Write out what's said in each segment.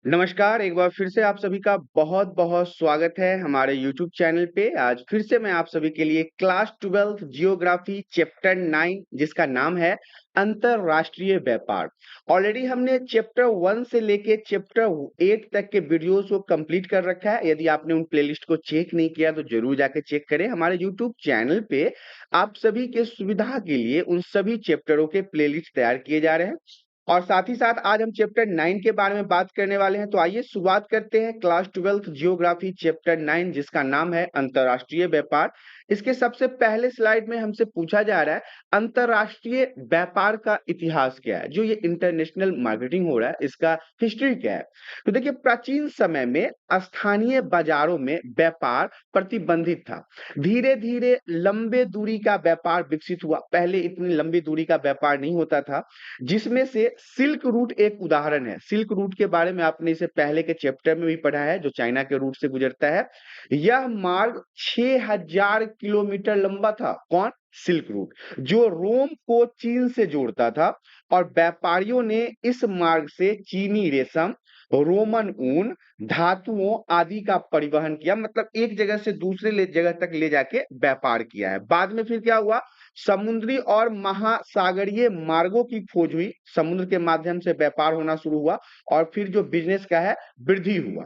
नमस्कार, एक बार फिर से आप सभी का बहुत-बहुत स्वागत है हमारे यूट्यूब चैनल पे। आज फिर से मैं आप सभी के लिए क्लास 12th जियोग्राफी चैप्टर 9 जिसका नाम है अंतरराष्ट्रीय व्यापार। ऑलरेडी हमने चैप्टर 1 से लेके चैप्टर 8 तक के वीडियोज़ को कंप्लीट कर रखा है। यदि आपने उन प्लेलिस्ट को चेक नहीं किया तो ज़रूर जाके चेक करें। हमारे यूट्यूब चैनल पे आप सभी के सुविधा के लिए उन सभी चैप्टरों के प्लेलिस्ट तैयार किए जा रहे हैं। और साथ ही साथ आज हम चैप्टर 9 के बारे में बात करने वाले हैं। तो आइए शुरुआत करते हैं क्लास 12th जियोग्राफी चैप्टर 9 जिसका नाम है अंतर्राष्ट्रीय व्यापार। इसके सबसे पहले स्लाइड में हमसे पूछा जा रहा है अंतर्राष्ट्रीय व्यापार का इतिहास क्या है? जो ये इंटरनेशनल मार्केटिंग हो रहा है इसका हिस्ट्री क्या है? तो देखिए प्राचीन समय में स्थानीय बाजारों में व्यापार प्रतिबंधित था। धीरे-धीरे लंबे दूरी का व्यापार विकसित हुआ। पहले इतनी लंबी दूरी का व्यापार नहीं होता था। जिसमें से सिल्क रूट एक उदाहरण है। सिल्क रूट के बारे में आपने इसे पहले के चैप्टर में भी पढ़ा है, जो चाइना के रूट से गुजरता है। यह मार्ग 6000 किलोमीटर लंबा था। कौन? सिल्क रूट, जो रोम को चीन से जोड़ता था और व्यापारियों ने इस मार्ग से चीनी रेशम, रोमन ऊन, धातुओं आदि का परिवहन किया। मतलब एक जगह से दूसरे जगह तक ले जाके व्यापार किया है। बाद में फिर क्या हुआ? समुद्री और महासागरीय मार्गों की खोज हुई, समुद्र के माध्यम से व्यापार होना शुरू हुआ और फिर जो बिजनेस का है वृद्धि हुआ।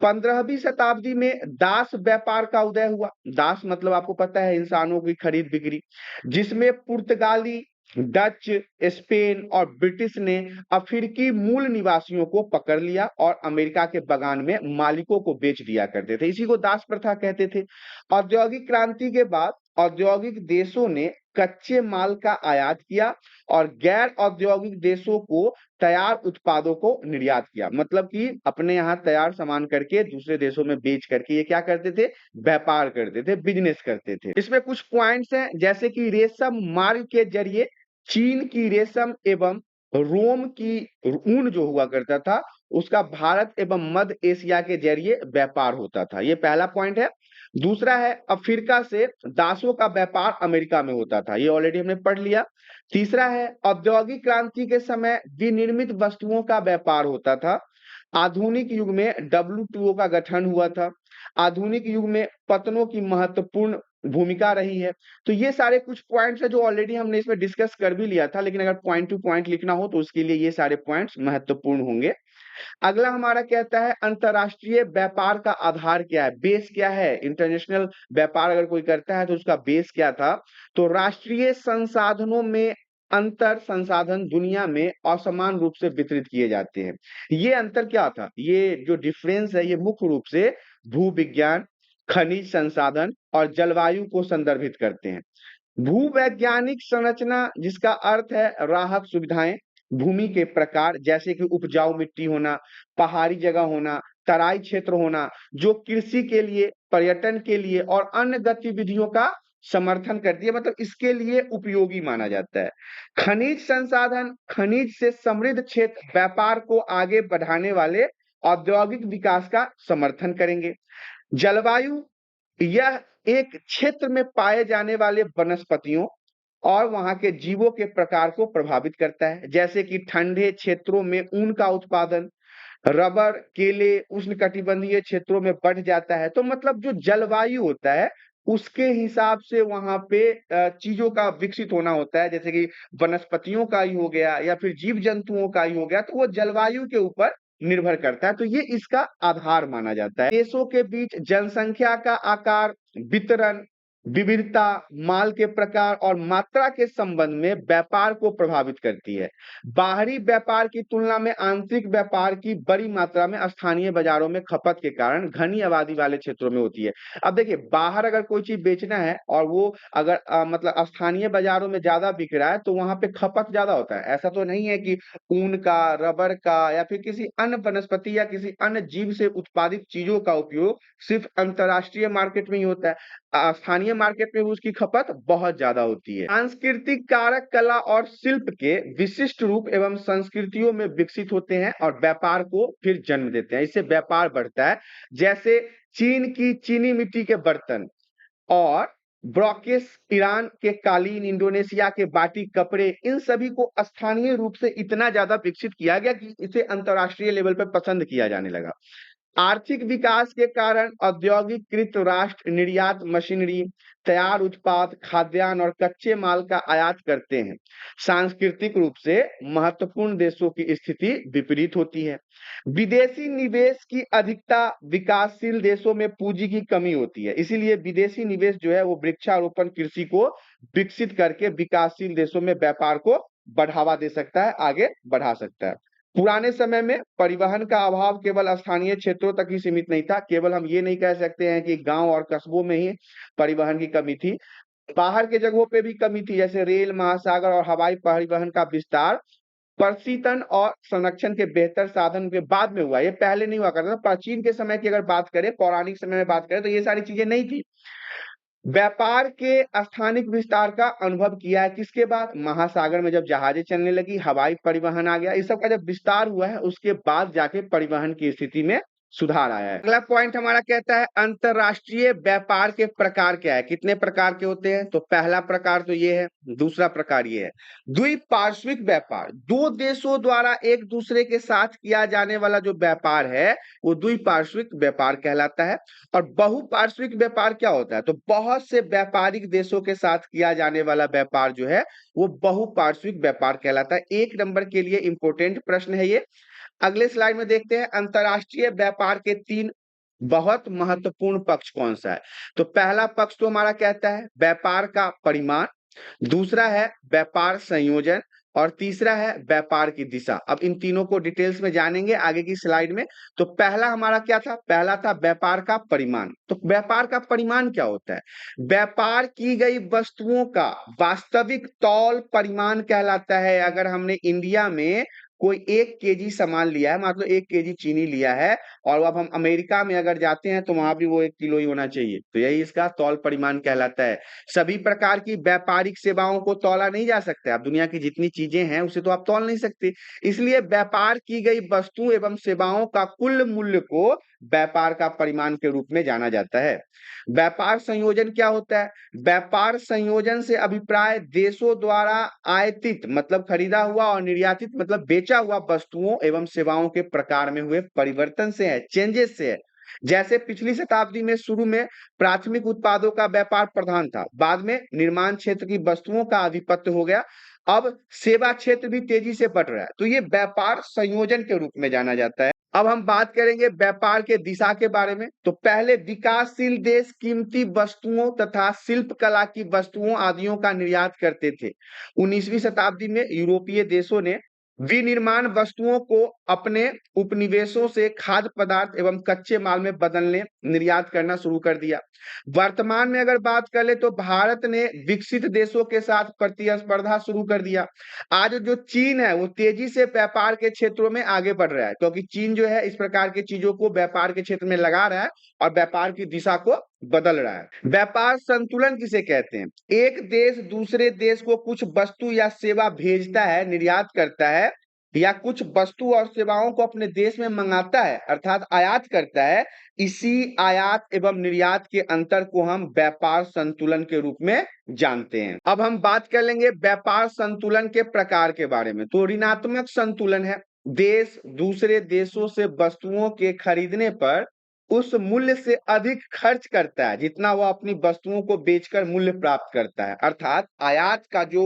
15वीं शताब्दी में दास व्यापार का उदय हुआ। दास मतलब आपको पता है इंसानों की खरीद बिक्री, जिसमें पुर्तगाली, डच, स्पेन और ब्रिटिश ने अफ्रीकी मूल निवासियों को पकड़ लिया और अमेरिका के बगान में मालिकों को बेच दिया करते थे। इसी को दास प्रथा कहते थे। औद्योगिक क्रांति के बाद औद्योगिक देशों ने कच्चे माल का आयात किया और गैर औद्योगिक देशों को तैयार उत्पादों को निर्यात किया। मतलब कि अपने यहाँ तैयार सामान करके दूसरे देशों में बेच करके ये क्या करते थे? व्यापार करते थे, बिजनेस करते थे। इसमें कुछ पॉइंट्स हैं जैसे कि रेशम मार्ग के जरिए चीन की रेशम एवं रोम की ऊन जो हुआ करता था उसका भारत एवं मध्य एशिया के जरिए व्यापार होता था। ये पहला पॉइंट है। दूसरा है अफ्रीका से दासों का व्यापार अमेरिका में होता था। ये ऑलरेडी हमने पढ़ लिया। तीसरा है औद्योगिक क्रांति के समय विनिर्मित वस्तुओं का व्यापार होता था। आधुनिक युग में डब्ल्यूटीओ का गठन हुआ था। आधुनिक युग में पतनों की महत्वपूर्ण भूमिका रही है। तो ये सारे कुछ पॉइंट्स हैं जो ऑलरेडी हमने इसमें डिस्कस कर भी लिया था, लेकिन अगर पॉइंट टू पॉइंट लिखना हो तो उसके लिए ये सारे पॉइंट्स महत्वपूर्ण होंगे। अगला हमारा कहता है अंतरराष्ट्रीय व्यापार का आधार क्या है? बेस क्या है? इंटरनेशनल व्यापार अगर कोई करता है तो उसका बेस क्या था? तो राष्ट्रीय संसाधनों में अंतर संसाधन दुनिया में असमान रूप से वितरित किए जाते हैं। ये अंतर क्या था? ये जो डिफरेंस है ये मुख्य रूप से भूविज्ञान, खनिज संसाधन और जलवायु को संदर्भित करते हैं। भूवैज्ञानिक संरचना जिसका अर्थ है राहत सुविधाएं, भूमि के प्रकार जैसे कि उपजाऊ मिट्टी होना, पहाड़ी जगह होना, तराई क्षेत्र होना, जो कृषि के लिए, पर्यटन के लिए और अन्य गतिविधियों का समर्थन करती है, मतलब इसके लिए उपयोगी माना जाता है। खनिज संसाधन, खनिज से समृद्ध क्षेत्र व्यापार को आगे बढ़ाने वाले औद्योगिक विकास का समर्थन करेंगे। जलवायु, यह एक क्षेत्र में पाए जाने वाले वनस्पतियों और वहां के जीवों के प्रकार को प्रभावित करता है, जैसे कि ठंडे क्षेत्रों में ऊन का उत्पादन, रबर, केले उष्णकटिबंधीय क्षेत्रों में बढ़ जाता है। तो मतलब जो जलवायु होता है उसके हिसाब से वहां पे चीजों का विकसित होना होता है, जैसे कि वनस्पतियों का ही हो गया या फिर जीव जंतुओं का ही हो गया, तो वो जलवायु के ऊपर निर्भर करता है। तो ये इसका आधार माना जाता है। देशों के बीच जनसंख्या का आकार, वितरण, विविधता, माल के प्रकार और मात्रा के संबंध में व्यापार को प्रभावित करती है। बाहरी व्यापार की तुलना में आंतरिक व्यापार की बड़ी मात्रा में स्थानीय बाजारों में खपत के कारण घनी आबादी वाले क्षेत्रों में होती है। अब देखिए बाहर अगर कोई चीज बेचना है और वो अगर मतलब स्थानीय बाजारों में ज्यादा बिक रहा है तो वहां पे खपत ज्यादा होता है। ऐसा तो नहीं है कि ऊन का, रबर का या फिर किसी अन्य वनस्पति या किसी अन्य जीव से उत्पादित चीजों का उपयोग सिर्फ अंतरराष्ट्रीय मार्केट में ही होता है। स्थानीय मार्केट में भी उसकी खपत बहुत ज्यादा होती है। सांस्कृतिक कारक कला और शिल्प के विशिष्ट रूप एवं संस्कृतियों में विकसित होते हैं और व्यापार को फिर जन्म देते हैं। इससे व्यापार बढ़ता है। जैसे चीन की चीनी मिट्टी के बर्तन और ब्रोकेस ईरान के कालीन, इंडोनेशिया के बाटिक कपड़े, इन सभी को स्थानीय रूप से इतना ज्यादा विकसित किया गया कि इसे अंतरराष्ट्रीय लेवल पर पसंद किया जाने लगा। आर्थिक विकास के कारण औद्योगिकृत राष्ट्र निर्यात मशीनरी, तैयार उत्पाद, खाद्यान्न और कच्चे माल का आयात करते हैं। सांस्कृतिक रूप से महत्वपूर्ण देशों की स्थिति विपरीत होती है। विदेशी निवेश की अधिकता, विकासशील देशों में पूंजी की कमी होती है, इसीलिए विदेशी निवेश जो है वो वृक्षारोपण कृषि को विकसित करके विकासशील देशों में व्यापार को बढ़ावा दे सकता है, आगे बढ़ा सकता है। पुराने समय में परिवहन का अभाव केवल स्थानीय क्षेत्रों तक ही सीमित नहीं था। केवल हम ये नहीं कह सकते हैं कि गांव और कस्बों में ही परिवहन की कमी थी, बाहर के जगहों पे भी कमी थी, जैसे रेल, महासागर और हवाई परिवहन का विस्तार प्रशीतन और संरक्षण के बेहतर साधन के बाद में हुआ। ये पहले नहीं हुआ करता था। प्राचीन के समय की अगर बात करें, पौराणिक समय में बात करें, तो ये सारी चीजें नहीं थी। व्यापार के स्थानिक विस्तार का अनुभव किया है किसके बाद? महासागर में जब जहाजें चलने लगी, हवाई परिवहन आ गया, इस सब का जब विस्तार हुआ है उसके बाद जाके परिवहन की स्थिति में सुधार आया है। अगला पॉइंट हमारा कहता है अंतरराष्ट्रीय व्यापार के प्रकार क्या है, कितने प्रकार के होते हैं? तो पहला प्रकार तो ये है, दूसरा प्रकार ये है द्विपार्श्विक व्यापार। दो देशों द्वारा एक दूसरे के साथ किया जाने वाला जो व्यापार है वो द्विपार्श्विक व्यापार कहलाता है। और बहुपार्श्विक व्यापार क्या होता है? तो बहुत से व्यापारिक देशों के साथ किया जाने वाला व्यापार जो है वो बहुपार्श्विक व्यापार कहलाता है। एक नंबर के लिए इंपॉर्टेंट प्रश्न है ये। अगले स्लाइड में देखते हैं अंतरराष्ट्रीय व्यापार के 3 बहुत महत्वपूर्ण पक्ष कौन सा है। तो पहला पक्ष तो हमारा कहता है व्यापार का परिमाण, दूसरा है व्यापार संयोजन और तीसरा है व्यापार की दिशा। अब इन तीनों को डिटेल्स में जानेंगे आगे की स्लाइड में। तो पहला हमारा क्या था? पहला था व्यापार का परिमाण। तो व्यापार का परिमाण क्या होता है? व्यापार की गई वस्तुओं का वास्तविक तौल परिमाण कहलाता है। अगर हमने इंडिया में कोई 1 केजी सामान लिया है, मतलब 1 केजी चीनी लिया है, और अब हम अमेरिका में अगर जाते हैं तो वहां भी वो 1 किलो ही होना चाहिए, तो यही इसका तौल परिमाण कहलाता है। सभी प्रकार की व्यापारिक सेवाओं को तौला नहीं जा सकता। अब दुनिया की जितनी चीजें हैं उसे तो आप तौल नहीं सकते, इसलिए व्यापार की गई वस्तु एवं सेवाओं का कुल मूल्य को व्यापार का परिमाण के रूप में जाना जाता है। व्यापार संयोजन क्या होता है? व्यापार संयोजन से अभिप्राय देशों द्वारा आयातित मतलब खरीदा हुआ और निर्यातित मतलब बेचा हुआ वस्तुओं एवं सेवाओं के प्रकार में हुए परिवर्तन से है, चेंजेस से है। जैसे पिछली शताब्दी में शुरू में प्राथमिक उत्पादों का व्यापार प्रधान था, बाद में निर्माण क्षेत्र की वस्तुओं का आधिपत्य हो गया, अब सेवा क्षेत्र भी तेजी से बढ़ रहा है, तो ये व्यापार संयोजन के रूप में जाना जाता है। अब हम बात करेंगे व्यापार के दिशा के बारे में। तो पहले विकासशील देश कीमती वस्तुओं तथा शिल्प कला की वस्तुओं आदियों का निर्यात करते थे। 19वीं शताब्दी में यूरोपीय देशों ने विनिर्माण वस्तुओं को अपने उपनिवेशों से खाद्य पदार्थ एवं कच्चे माल में बदलने, निर्यात करना शुरू कर दिया। वर्तमान में अगर बात कर ले तो भारत ने विकसित देशों के साथ प्रतिस्पर्धा शुरू कर दिया। आज जो चीन है वो तेजी से व्यापार के क्षेत्रों में आगे बढ़ रहा है, क्योंकि चीन जो है इस प्रकार की चीजों को व्यापार के क्षेत्र में लगा रहा है और व्यापार की दिशा को बदल रहा है। व्यापार संतुलन किसे कहते हैं? एक देश दूसरे देश को कुछ वस्तु या सेवा भेजता है, निर्यात करता है, या कुछ वस्तु और सेवाओं को अपने देश में मंगाता है अर्थात आयात करता है। इसी आयात एवं निर्यात के अंतर को हम व्यापार संतुलन के रूप में जानते हैं। अब हम बात कर लेंगे व्यापार संतुलन के प्रकार के बारे में। तो ऋणात्मक संतुलन है, देश दूसरे देशों से वस्तुओं के खरीदने पर उस मूल्य से अधिक खर्च करता है जितना वो अपनी वस्तुओं को बेचकर मूल्य प्राप्त करता है, अर्थात आयात का जो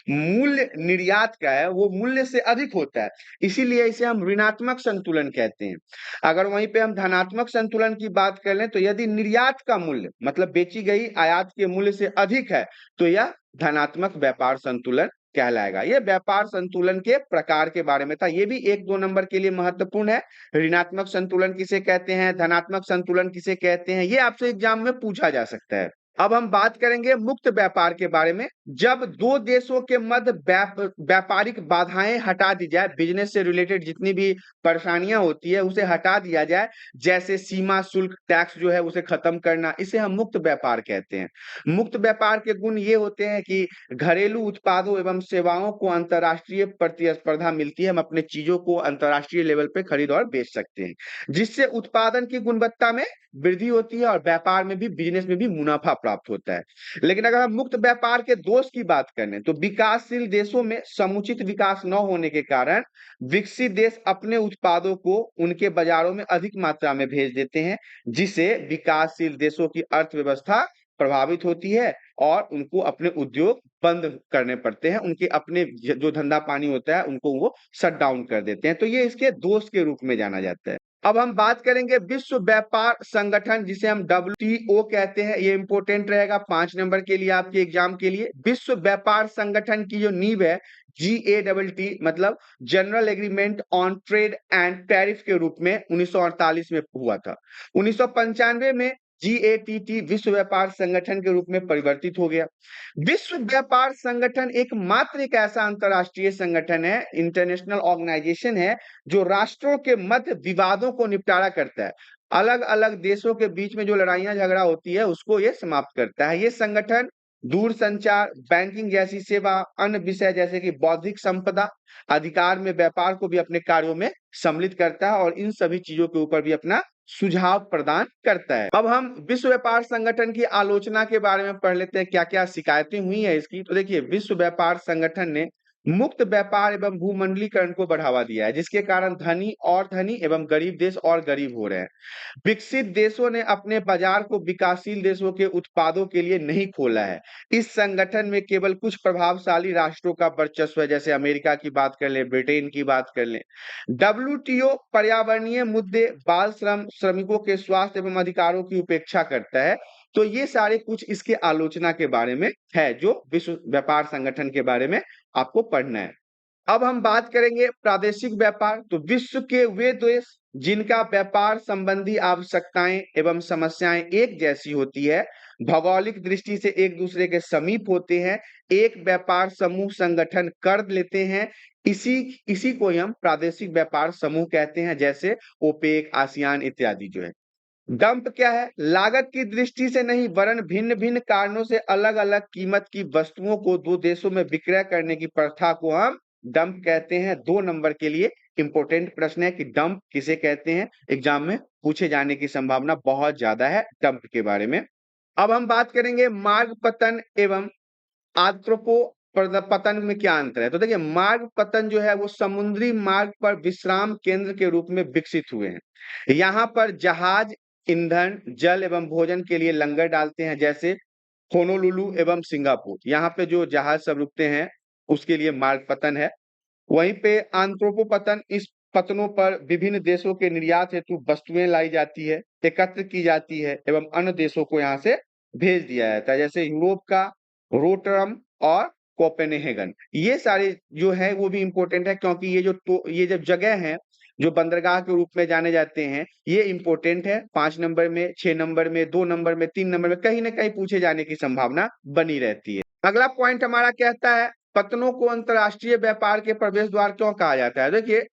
मूल्य निर्यात का है वो मूल्य से अधिक होता है, इसीलिए इसे हम ऋणात्मक संतुलन कहते हैं। अगर वहीं पे हम धनात्मक संतुलन की बात कर लें तो यदि निर्यात का मूल्य मतलब बेची गई आयात के मूल्य से अधिक है तो यह धनात्मक व्यापार संतुलन कहलाएगा। ये व्यापार संतुलन के प्रकार के बारे में था, ये भी 1-2 नंबर के लिए महत्वपूर्ण है। ऋणात्मक संतुलन किसे कहते हैं, धनात्मक संतुलन किसे कहते हैं, ये आपसे एग्जाम में पूछा जा सकता है। अब हम बात करेंगे मुक्त व्यापार के बारे में। जब दो देशों के मध्य व्यापारिक बाधाएं हटा दी जाए, बिजनेस से रिलेटेड जितनी भी परेशानियां होती है उसे हटा दिया जाए, जैसे सीमा शुल्क टैक्स जो है उसे खत्म करना, इसे हम मुक्त व्यापार कहते हैं। मुक्त व्यापार के गुण ये होते हैं कि घरेलू उत्पादों एवं सेवाओं को अंतर्राष्ट्रीय प्रतिस्पर्धा मिलती है, हम अपने चीजों को अंतर्राष्ट्रीय लेवल पे खरीद और बेच सकते हैं, जिससे उत्पादन की गुणवत्ता में वृद्धि होती है और व्यापार में भी, बिजनेस में भी मुनाफा प्राप्त होता है। लेकिन अगर हम मुक्त व्यापार के दोष की बात करें तो विकासशील देशों में समुचित विकास न होने के कारण विकसित देश अपने उत्पादों को उनके बाजारों में अधिक मात्रा में भेज देते हैं, जिससे विकासशील देशों की अर्थव्यवस्था प्रभावित होती है और उनको अपने उद्योग बंद करने पड़ते हैं, उनके अपने जो धंधा पानी होता है उनको वो शट डाउन कर देते हैं। तो ये इसके दोष के रूप में जाना जाता है। अब हम बात करेंगे विश्व व्यापार संगठन, जिसे हम WTO कहते हैं। ये इंपॉर्टेंट रहेगा 5 नंबर के लिए आपके एग्जाम के लिए। विश्व व्यापार संगठन की जो नींव है GATT मतलब general agreement on trade and tariff के रूप में 1948 में हुआ था। 1995 में GATT विश्व व्यापार संगठन के रूप में परिवर्तित हो गया। विश्व व्यापार संगठन एकमात्र एक ऐसा अंतरराष्ट्रीय संगठन है, इंटरनेशनल ऑर्गेनाइजेशन है, जो राष्ट्रों के मध्य विवादों को निपटारा करता है। अलग अलग देशों के बीच में जो लड़ाइयां झगड़ा होती है उसको ये समाप्त करता है। ये संगठन दूरसंचार, बैंकिंग जैसी सेवा, अन्य विषय जैसे कि बौद्धिक संपदा अधिकार में व्यापार को भी अपने कार्यों में सम्मिलित करता है और इन सभी चीजों के ऊपर भी अपना सुझाव प्रदान करता है। अब हम विश्व व्यापार संगठन की आलोचना के बारे में पढ़ लेते हैं, क्या क्या शिकायतें हुई है इसकी। तो देखिए, विश्व व्यापार संगठन ने मुक्त व्यापार एवं भूमंडलीकरण को बढ़ावा दिया है, जिसके कारण धनी एवं गरीब देश और गरीब हो रहे हैं। विकसित देशों ने अपने बाजार को विकासशील देशों के उत्पादों के लिए नहीं खोला है। इस संगठन में केवल कुछ प्रभावशाली राष्ट्रों का वर्चस्व है, जैसे अमेरिका की बात कर लें, ब्रिटेन की बात कर लें। WTO पर्यावरणीय मुद्दे, बाल श्रम, श्रमिकों के स्वास्थ्य एवं अधिकारों की उपेक्षा करता है। तो ये सारे कुछ इसके आलोचना के बारे में है, जो विश्व व्यापार संगठन के बारे में आपको पढ़ना है। अब हम बात करेंगे प्रादेशिक व्यापार। तो विश्व के वे देश जिनका व्यापार संबंधी आवश्यकताएं एवं समस्याएं एक जैसी होती है, भौगोलिक दृष्टि से एक दूसरे के समीप होते हैं, एक व्यापार समूह संगठन कर लेते हैं, इसी इसी को हम प्रादेशिक व्यापार समूह कहते हैं, जैसे ओपेक, आसियान इत्यादि जो है। डंप क्या है? लागत की दृष्टि से नहीं वरन भिन्न भिन्न कारणों से अलग अलग कीमत की वस्तुओं को दो देशों में विक्रय करने की प्रथा को हम डंप कहते हैं। 2 नंबर के लिए इंपॉर्टेंट प्रश्न है कि डंप किसे कहते हैं, एग्जाम में पूछे जाने की संभावना बहुत ज्यादा है डंप के बारे में। अब हम बात करेंगे मार्ग पतन एवं आर्थ्रोपो पतन में क्या अंतर है। तो देखिए, मार्ग पतन जो है वो समुद्री मार्ग पर विश्राम केंद्र के रूप में विकसित हुए हैं। यहाँ पर जहाज ईंधन, जल एवं भोजन के लिए लंगर डालते हैं, जैसे होनोलुलु एवं सिंगापुर। यहाँ पे जो जहाज सब रुकते हैं उसके लिए मार्ग पतन है। वहीं पे आंथ्रोपो पतन, इस पतनों पर विभिन्न देशों के निर्यात हेतु वस्तुएं लाई जाती है, एकत्र की जाती है एवं अन्य देशों को यहाँ से भेज दिया जाता है, जैसे यूरोप का रोटरम और कोपेनहेगन। ये सारे जो है वो भी इंपॉर्टेंट है, क्योंकि ये जब जगह है जो बंदरगाह के रूप में जाने जाते हैं, ये इंपॉर्टेंट है। 5 नंबर में, 6 नंबर में, 2 नंबर में, 3 नंबर में कहीं ना कहीं पूछे जाने की संभावना बनी रहती है। अगला पॉइंट हमारा कहता है पत्तनों को अंतरराष्ट्रीय व्यापार के प्रवेश द्वार क्यों कहा जाता है। देखिए,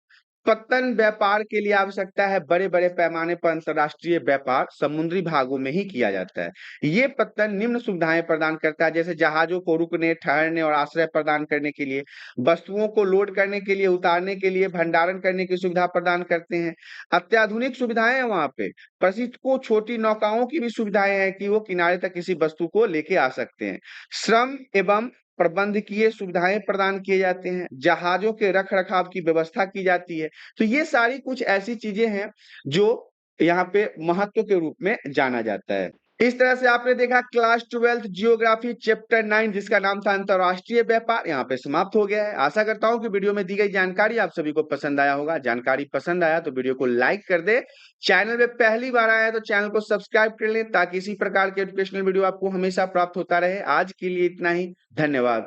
पत्तन व्यापार के लिए आवश्यकता है बड़े बड़े पैमाने पर अंतरराष्ट्रीय व्यापार समुद्री भागों में ही किया जाता है। ये पत्तन निम्न सुविधाएं प्रदान करता है, जैसे जहाजों को रुकने, ठहरने और आश्रय प्रदान करने के लिए, वस्तुओं को लोड करने के लिए, उतारने के लिए, भंडारण करने की सुविधा प्रदान करते हैं। अत्याधुनिक सुविधाएं हैं वहां पे। प्रशिक्षकों, छोटी नौकाओं की भी सुविधाएं हैं कि वो किनारे तक किसी वस्तु को लेके आ सकते हैं। श्रम एवं प्रबंधकीय सुविधाएं प्रदान किए जाते हैं, जहाजों के रख रखाव की व्यवस्था की जाती है। तो ये सारी कुछ ऐसी चीजें हैं जो यहाँ पे महत्व के रूप में जाना जाता है। इस तरह से आपने देखा क्लास 12 जियोग्राफी चैप्टर 9, जिसका नाम था अंतरराष्ट्रीय व्यापार, यहाँ पे समाप्त हो गया है। आशा करता हूँ कि वीडियो में दी गई जानकारी आप सभी को पसंद आया होगा। जानकारी पसंद आया तो वीडियो को लाइक कर दे। चैनल में पहली बार आया है तो चैनल को सब्सक्राइब कर लें, ताकि इसी प्रकार के एजुकेशनल वीडियो आपको हमेशा प्राप्त होता रहे। आज के लिए इतना ही, धन्यवाद।